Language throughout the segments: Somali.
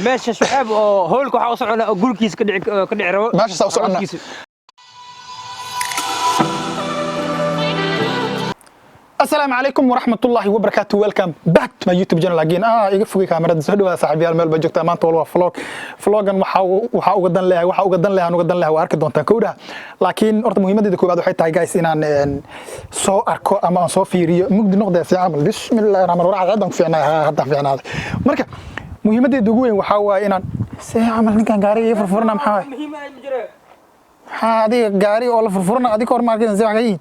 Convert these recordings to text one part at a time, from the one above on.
ماشي شعب هولك waxa u socona oo gulkiis ka dhici rabo ماشي سو سocona السلام عليكم ورحمة الله وبركاته. ويلكم باك تو ماي يوتيوب channel again. iga fogay kaamirada soo dhawaada saaxiibayaal meel ba joogta maanta walba vlogan waxa uga dan leeyahay waa arki doontaan kowda laakiin horta muhiimadeeda koobaad waxay tahay guys inaan soo arko ama aan soo fiiriyo mugdi noqday si amal bismillaahir rahmaanir rahiim hadda fiicnaaday marka muhiimadeeda ugu weyn waxa waa inaan si amal ninkan gaariga iyo furfurna maxaa adiga gaari oo la furfurna adiga hor markii si waxay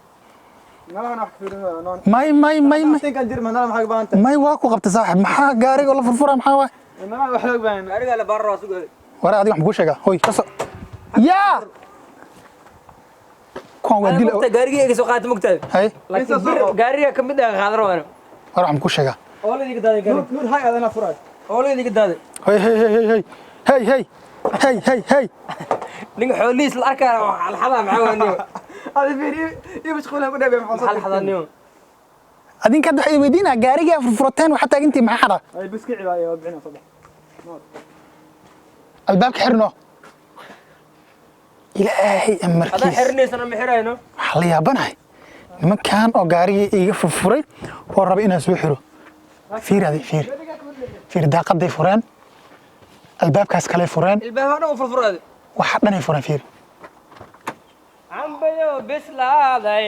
ماي واكو قبت صاحب محا غاري ولا فرفره محا واي ما وحلوق بان غاري لا برا سوق ورا ادي waxaan ku sheega hoy يا كون ودي غاريga soo qaatay mugtaad hay gaariga kamid ah qaadar waan ورا waxaan ku sheega ooladiga daaday gaari hay adana furaad ooladiga daaday hay nin xooliis la arkaa xalxada maxaa waaniyo هذا فيري يمشغلها كنا بمحصل حدا اليوم ادين كد waxay weydiina gaariga furfurtaan waxa taagantii maxaa xada ay biskici baa 40 صباح albaabka xirno ilaahay amarkiis hada xirneysana ma xirayno waxa la yaabanahay nimankan oo gaariga iga furfuray oo raba inaan soo xiro fiir daaqaday furaan albaabkaas kale furaan albaabka oo furfuraad waxa dhanay furaan fiir ambayo bislaaday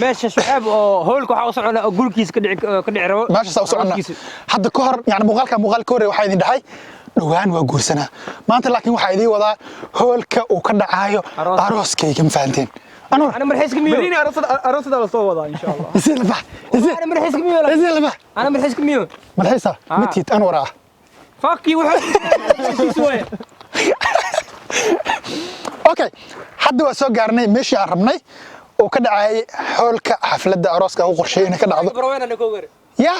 ماشي شعب هولك waxa u socona oo gulkiis ka dhici rabo ماشي سو socona hadda ka hor yani muuqaalka hore waxa idin dhahay dhawaan waa guursanaa maanta laakiin waxa idin wadaa hoolka uu ka dhacayo arooskayga ma fahanteen أنا مرحيسك ميو. مريني أرصد على صوّدا إن شاء الله. يصير لبح. أنا مرحيسك ميو. يصير لبح. أنا مرحيسك ميو. مرحيسة. متيت أنا وراه. فاكي واحد. شوية. أوكي. حد وسوق قارني مشي عربني وكذا عاي حولك حفلة عروسك أو قرشين كذا عضو. بروين أنا كوغر. يا.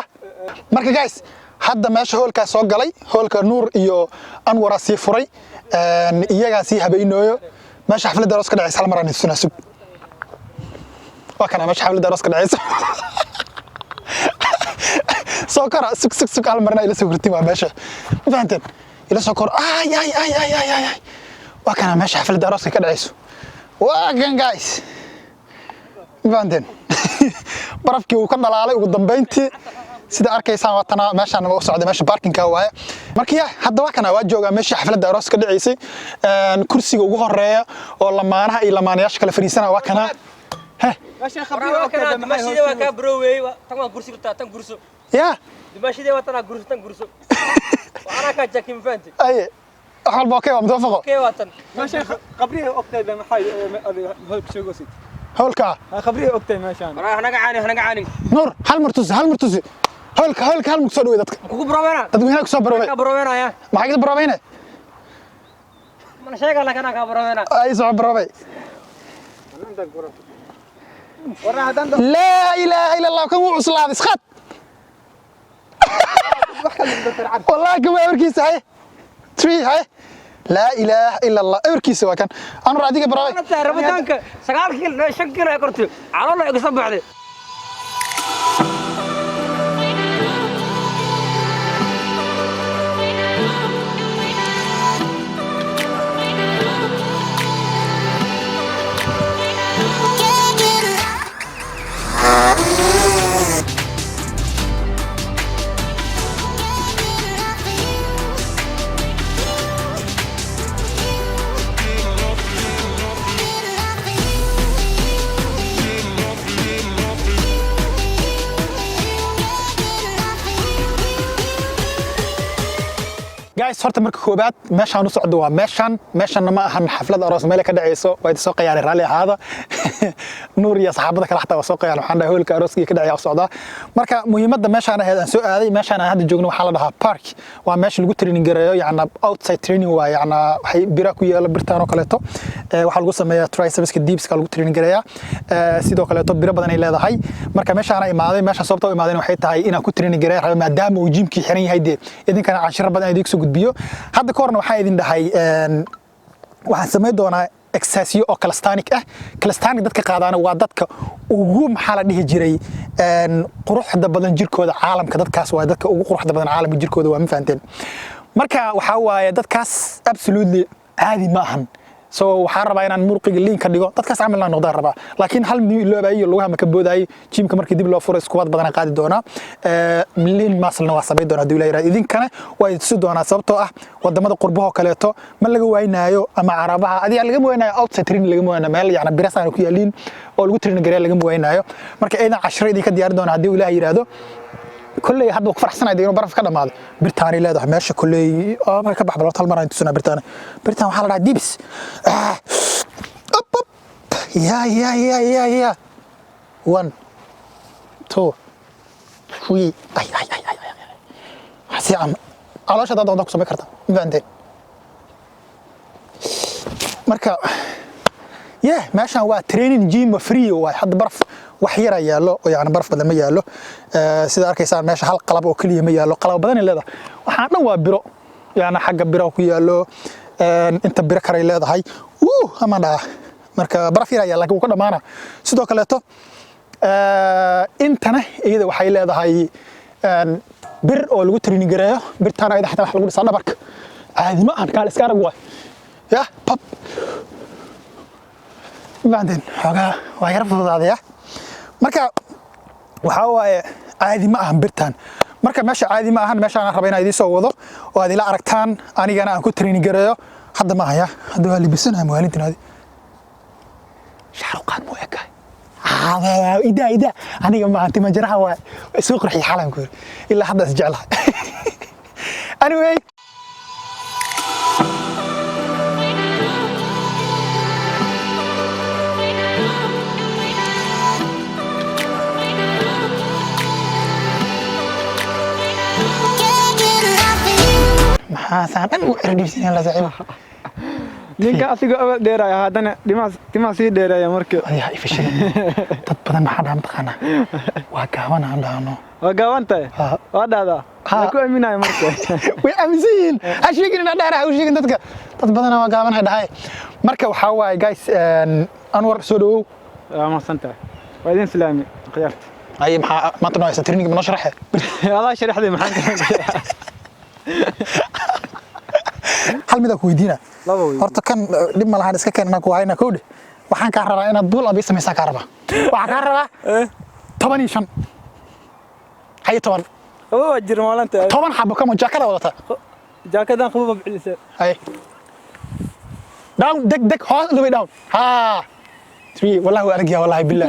مركز جايز. حد ماشي حولك سوق قلي حولك نور إيو أنور سيفري إيجا سي هبينويو ماشي حفلة عروسك كذا عيسى المرة نفسنا سب. وكان ماشي حفلة عروسك كذا عيسى. سكر سك على مرنا إلى سكرتي ما ماشي. فهمتين؟ إلى سكر آي. وكان ماشي حفلة عروسك كذا عيسى. وكان جايز. فهمتين؟ برافكي وكنا على وقدام بنتي. sida arkaysaan waatana meeshaan oo socday meesha parking-ka waaye markii hadda waa kana waa jooga meesha xafladda aroos ka dhaceysay kursiga ugu horeeya oo lamaanaha iyo lamaanayaasha kala fariisana waa kana ماشي خبري وكذا ماشي ده وكذا بروي تمام كرسي بتاعتن كرسي يا ماشي ده وتنا كرسي تن كرسي وأنا كجاكيم فانتي أي أحول باكي ومتوافقة كي واتن ماشي خبريه أكتر بما حي هولك شو قصيد هولكا خبريه أكتر ماشي هنا قاعاني نور هل مرتز هولك هل مقصود ويدك كوكو بروينا تدوي هناك صوب بروينا يا ما حقيقة بروينا من شيء قال لك أنا كبروينا أي صوب بروي لا إله إلا الله كم وصل هذا سخط والله كم أوركيس هاي تري هاي لا إله إلا الله أوركيس وكان أنا راديك براوي أنا بتاع رمضانك سقال كيل شكل يا كرتي على الله يقصب بعدين guys horta marka koobaad meeshaan u socdo waa meeshaan ma ahan xaflad aroos meel ka dhaceyso way soo qiyaari rally ahaada nuur iyo saxaabada kala xataa soo qiyaar waxaan dhahay hoolka arooskii ka dhacay socda marka muhiimadda meeshaan ahayd aan soo aaday meeshaan aan hadda joogno waxa la dhahaa park waa meesha lagu training gareeyo yaana outside training waa yaana waxay bira ku yeelo birtaan oo kaleeto waxa lagu sameeyaa tricepska diipska lagu training gareeyaa sidoo kaleeto bira badan ay leedahay marka meeshaan ay imaaday meesha sababta u imaadeen waxay tahay inaan ku training gareeyo maadaama uu gymkii xiran yahay idinkana cashir badan idinku soo gudbiyo hadda koorna waxaa idin dhahay waxaan samayn doonaa exercise oo calisthenic ah calisthenic dadka qaadana waa dadka ugu maxaa la dhihi jiray quruxda badan jirkooda caalamka dadkaas waa dadka ugu quruxda badan caalamka jirkooda waa ma fahanteen marka waxa waaye dadkaas absolutely caadi ma ahan so waxaan rabaa inaan muruqiga liin ka dhigo dadkaas camal aan noqdaan rabaa laakiin hal mid iloobayo lugaha ma ka boodaayo jimka markii dib loo furo iskuwad badan qaadi doona liin muscle-na waa sameyn doona duulay raad idinkana waa idin doona sababtoo ah wadamada qurbaha kaleeto ma laga waynaayo ama carabaha adiga laga waynaayo outside training laga waynaayo meel yaana birasaan ku yaaliin oo lagu training gareey laga waynaayo marka aydan 10 idin ka diyaar doona hadii Ilaahay yiraahdo كله هذا وقف فرحسنا يدينه برف كذا ماذا بريطانيا لا ده ماشي كله ما كبح بلوت هالمرة أنتوا سنة بريطانيا وحالة ديبس أوب يا 1 2 3 أي حسي عم على شو ده سمي كرتا بعدين مركا ماشي هو تريننج جيم فري وحد برف waxyar ayaa loo yaana baraf badan ma yaalo sida arkaysaan meesha hal qalab oo kaliya ma yaalo qalab badan ay leedahay waxaan dhan waa biro yaana xagga biro ku yaalo inta biro kale leedahay ama dhaa marka baraf yar ayaa laakiin ku dhamaana sidoo kale to intana iyada waxay leedahay bir oo lagu training gareeyo birtana iyada xataa wax lagu dhisaa dhabarka caadi ma aan kaal iska arag waay ya pop بعدين xogaa waa yar fududaadaya marka waxa waaye caadi ma ahan birtan marka meesha caadi ma ahan meesha aan rabay inaan idin soo wado oo aad ila aragtaan anigana aan ku training gareeyo hadda ma haya hadda waa libisanahay maalintii shaaruqaan muu ekay ida aniga ma anti majraha waa soo qurxi xalan ku ila hadda is jeclahay anyway ساعتين ورديسين لا زعيم ninka asiga awal dheeraya hadana dimaas sii dheeraya markii ay ifishay dad badan maxaa dhaam taqana waa gaawan aan dhaano waa gaawantay waa dhaada ku aaminaay markii way aaminsan asheegin in dhaaraha u sheegin dadka dad badan waa gaawan ay dhahay marka waxa waay guys anwar soo dhaw ma santa waa idin salaami qiyaarta ay maxaa maanta noo haysan training ma sharaxay Allah sharaxday maxaan hal mid ku weydiina horta kan dib ma lahaan iska keenna ku hayna koodhe waxaan ka rabaa inaad buul abi sameeysaa ka rabaa waxaan ka rabaa 15 hay 10 oo jir maalinta 10 xabo kama jaakada wadata jaakadan qabow bicilisa hay down deg hoos loo down ha 3 wallahi waa aragaya wallahi billah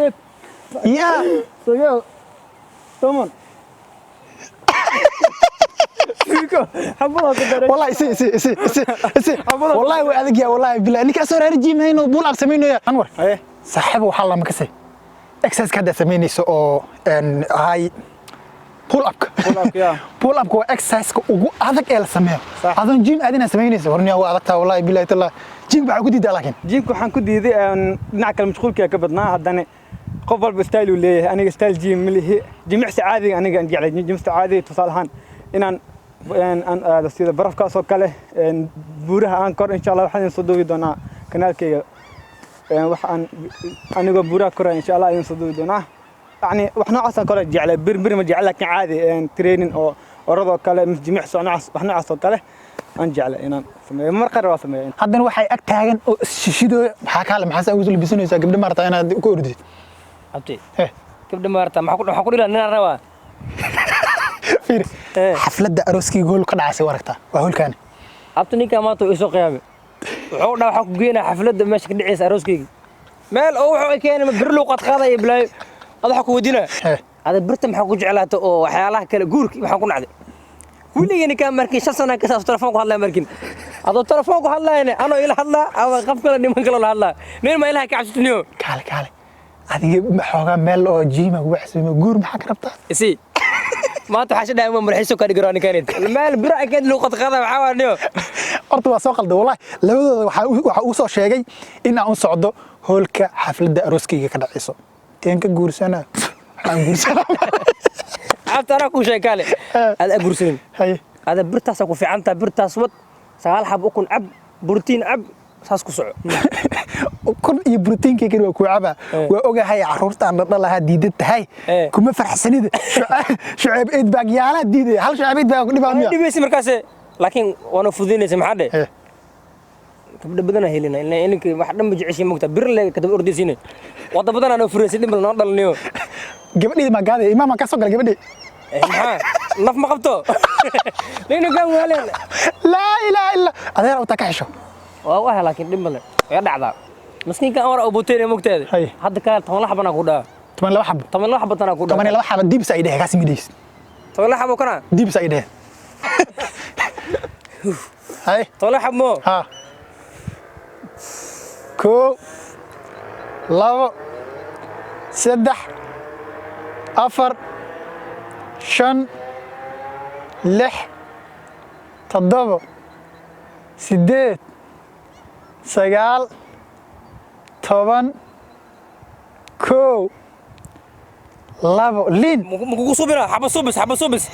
ya sayo toman والله سي والله وادق يا والله بالله انك اسور رجي مهينو بول اب سمينو يا انور صاحبه وحا لما كسي اكسس كدا سمينيسو او ان هاي بول اب كو اكسس كو ugu adag ee la sameeyo adan jim adina sameynayso horniya waa adagtaa wallahi billahi taala jim baa ku diiday laakiin jimku waxaan ku diiday dhinaca kale mashquulka ka badnaa hadana qof walba style uu leeyahay aniga style jim milihi jimicsi caadi aniga aan jeclay jimicsi caadi tusaalahan inaan aan sida barafkaas oo kale buuraha aan kor insha Allah waxaan soo doobi doonaa kanaalkayga waxaan aniga buuraha kor insha Allah ayaan soo doobi doonaa يعني waxna asan kale jeclay bir ma jeclay laakiin caadi training oo orado kale jimicsi waxna asan kale aan jeclay inaan sameeyo mar qaar waa sameeyay haddana waxay ag taagan oo shishido waxa kale maxaa ugu labisanaysaa gabdha marta inaad ku ordid abti gabdha marta waxa ku dhilaa nin rabaa fiir xafladda arooskiga gool ka dhacay waragta waa hulkaani abti ninka maanta isoo qiyaamay wuxuu dhaw waxa ku geeyna xafladda meesha ka dhacaysa arooskiga meel oo wuxuu keenay bir loo qad qaadaya bilaa هذا حكوا ودينا هذا برتم حكوا جعلاته أو وحيالها كلا جورك حكوا نعدي ولي يعني كان مركين شخصنا كسر تلفونك هلا مركين هذا تلفونك هلا يعني أنا إلى هلا أو خف كلا نيم كلا هلا نين ما إلها كعبت نيو كالي هذه حوجا ميل أو جيمة وحسي جور محك ربطة إسي ما تحش دائما مرحسوا كان يقرأني كانت المال برا كده لو قد خذا وحاول نيو أرتوا ساقل ده والله لو وحوصل شيء إن أنص عضو هولك حفلة أروسكي كده عيسو تينك جورسنا عن جورسنا عرفت أنا كل شيء كله هذا جورسين هاي هذا برتاس أكو في عنتا برتاس وط سهل حب أكون عب بروتين عب saas ku soco kun iyo borotiinka kale waa ku caba waa ogahay caruurta aan dhalaha diidan tahay kuma farxsanida shucayb eed baag yaala diiday hal shucayb eed baag ku dhibaamiya dhibaysi markaas laakiin waana fududeynaysa maxaa dhe gabdho badan helina ilinka wax dhan ma jeceshay mogta bir le ka daba ordaysiina wada badan aan furaysid dhib noo dhalniyo gabadhii ma gaade imaam ka soo gal gabadhii maxaa naf ma qabto leena gaan waaleen la ilaha illa adeer u takasho waa laakiin dhib badan way dhacdaa maskiinka aan war oo bootay mogtaade hadda ka 10 xabana ku dhaa 12 xabo 12 xabana ku dhaa 12 xabo dibs ay dhahay kaasi midays 12 xabo kana dibs ay dhahay hay 12 xabo ha ko labo saddex afar shan lix toddoba sideed sagaal toban kow labo lin muku subira xabo subis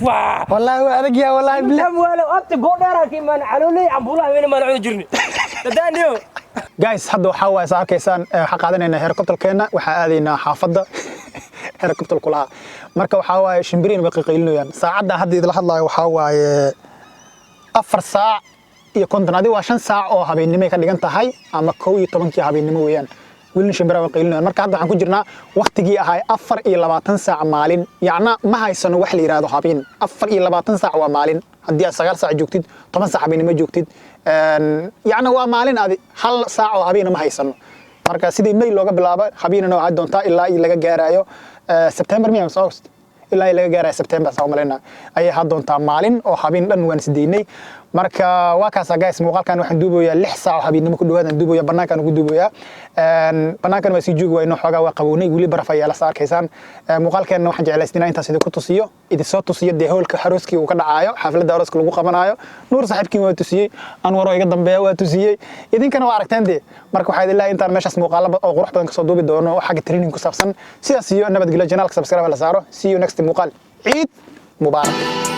waa wallahi waa adag yaa wallahi billahi wala abti goodara kiiman calolay ambulaha weena ma la jirni dadaaniyo guys hadda waxa way saarkaysaan waxa qaadanayna helicopterkeena waxa aadaynaa xaafadda helicopter kulaha marka waxa way shimbiriin ba qiiqeynayaan saacada hadda idla hadlayo waxa way 4 saac iyo konton adi waa 5 saac oo habeenimo ka dhigan tahay ama 12 habeenimo weeyaan wiilin shimbira ba qiiqeynayaan marka hadda waxaan ku jirnaa waqtigii ahay 24 saac maalin yacna ma haysano wax la yiraahdo habeen 24 saac waa maalin haddii aad 9 saac joogtid 10 saac habeenimo joogtid yacna waa maalin adi hal saac oo habeen ma haysano marka sidii May looga bilaabo habeenana waxa doontaa ilaa laga gaarayo September miya August ilaa laga gaarayo September soo maleyna ayay had doontaa maalin oo habeen dhan waan sideynay marka waa kaas guys muuqaalkan waxaan duubayaa 6 saac habeenimo ku dhawaad aan duubayaa banaankan ugu duubayaa banaankan waa si joog wayno xogaa waa qabownay wili baraf ayaa la saarkaysaan muuqaalkeena waxaan jeclaysnaa intaas idin ku tusiyo idin soo tusiyo deehoolka xarooskii uu ka dhacayo xafladda arooska lagu qabanayo nuur saaxiibkii waa tusiyay anwar oo iga dambeeya waa tusiyay idinkana waa aragteen de marka waxaa ilaahay intaan meeshaas muuqaalo oo qurux badan ka soo duubi doono oo xagga training ku saabsan sidaas iyo nabadgelyo channelka subscribe la saaro see you next muuqaal ciid mubaarak